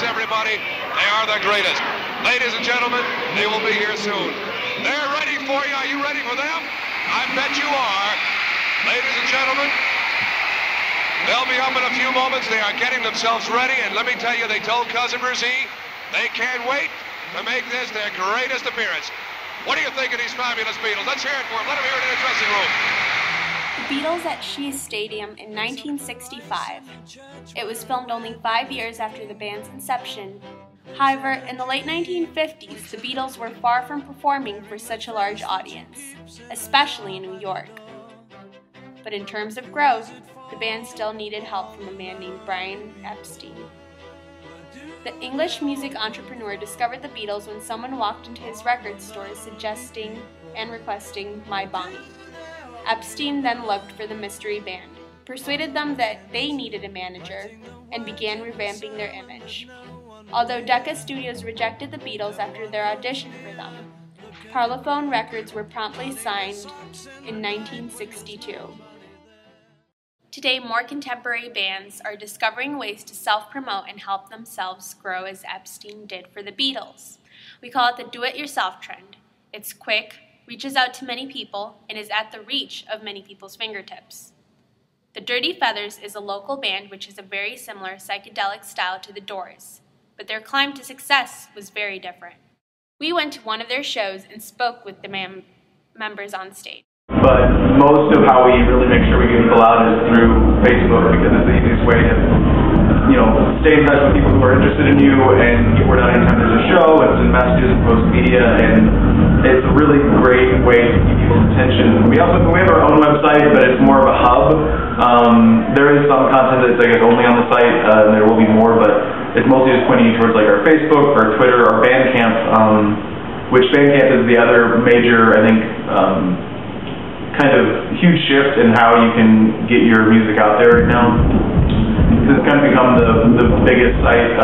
Beatles, everybody. They are the greatest. Ladies and gentlemen, they will be here soon. They're ready for you. Are you ready for them? I bet you are. Ladies and gentlemen, they'll be up in a few moments. They are getting themselves ready, and let me tell you, they told Cousin Brzee they can't wait to make this their greatest appearance. What do you think of these fabulous Beatles? Let's hear it for them. Let them hear it in the dressing room. The Beatles at Shea Stadium in 1965. It was filmed only 5 years after the band's inception. However, in the late 1950s, the Beatles were far from performing for such a large audience, especially in New York. But in terms of growth, the band still needed help from a man named Brian Epstein. The English music entrepreneur discovered the Beatles when someone walked into his record store suggesting and requesting My Bonnie. Epstein then looked for the mystery band, persuaded them that they needed a manager, and began revamping their image. Although Decca Studios rejected the Beatles after their audition for them, Parlophone Records were promptly signed in 1962. Today, more contemporary bands are discovering ways to self-promote and help themselves grow as Epstein did for the Beatles. We call it the do-it-yourself trend. It's quick, reaches out to many people, and is at the reach of many people's fingertips. The Dirty Feathers is a local band which has a very similar psychedelic style to the Doors, but their climb to success was very different. We went to one of their shows and spoke with the members on stage. But most of how we really make sure we get people out is through Facebook, because it's the easiest way to, stay in touch with people who are interested in you and get word out anytime there's a show. It's in messages and post media, and it's a really great way to keep people's attention. We have our own website, but it's more of a hub. There is some content that's, I guess, only on the site, and there will be more, but it's mostly just pointing you towards like our Facebook, our Twitter, our Bandcamp, which Bandcamp is the other major, I think, kind of huge shift in how you can get your music out there right now. It's kind of become the biggest site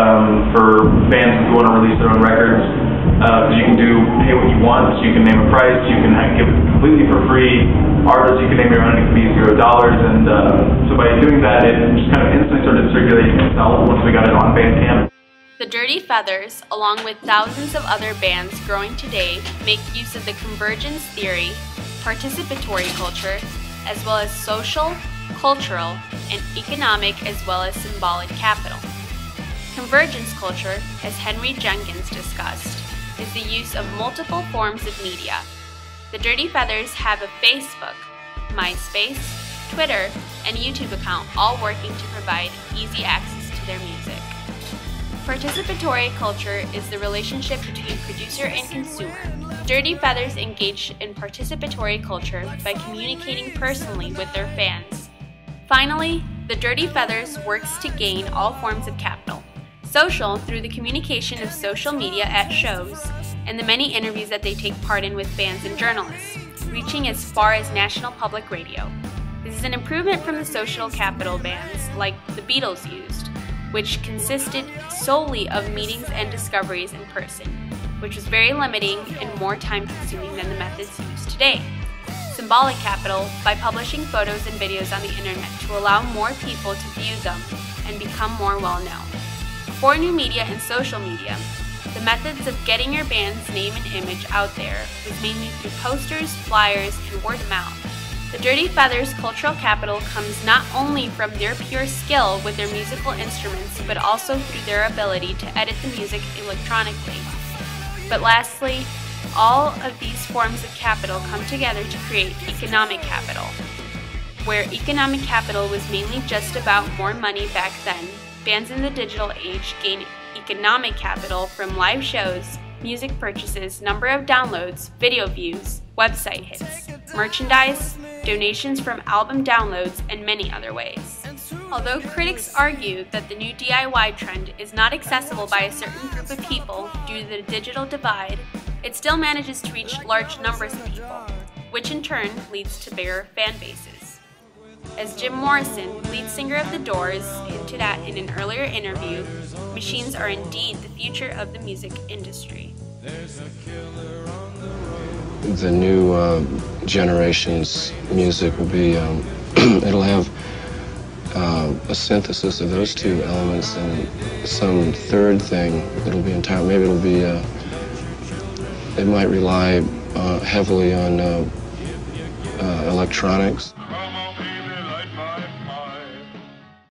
for fans who want to release their own records. You can pay what you want, you can name a price, you can give it completely for free. Artists you can name your own, it can be $0, and so by doing that, it just kind of instantly started circulating itself once we got it on Bandcamp. The Dirty Feathers, along with thousands of other bands growing today, make use of the convergence theory, participatory culture, as well as social, cultural, and economic as well as symbolic capital. Convergence culture, as Henry Jenkins discussed, is the use of multiple forms of media. The Dirty Feathers have a Facebook, MySpace, Twitter, and YouTube account, all working to provide easy access to their music. Participatory culture is the relationship between producer and consumer. Dirty Feathers engage in participatory culture by communicating personally with their fans. Finally, the Dirty Feathers works to gain all forms of capital. Social, through the communication of social media at shows, and the many interviews that they take part in with fans and journalists, reaching as far as National Public Radio. This is an improvement from the social capital bands like the Beatles used, which consisted solely of meetings and discoveries in person, which was very limiting and more time-consuming than the methods used today. Symbolic capital, by publishing photos and videos on the internet to allow more people to view them and become more well-known. Before new media and social media, the methods of getting your band's name and image out there was mainly through posters, flyers, and word of mouth. The Dirty Feathers' cultural capital comes not only from their pure skill with their musical instruments, but also through their ability to edit the music electronically. But lastly, all of these forms of capital come together to create economic capital. Where economic capital was mainly just about more money back then, bands in the digital age gain economic capital from live shows, music purchases, number of downloads, video views, website hits, merchandise, donations from album downloads, and many other ways. Although critics argue that the new DIY trend is not accessible by a certain group of people due to the digital divide, it still manages to reach large numbers of people, which in turn leads to bigger fan bases. As Jim Morrison, lead singer of The Doors, hinted at in an earlier interview, machines are indeed the future of the music industry. The new generation's music will be, it'll have a synthesis of those two elements and some third thing that'll be entirely, maybe it'll be, it might rely heavily on electronics.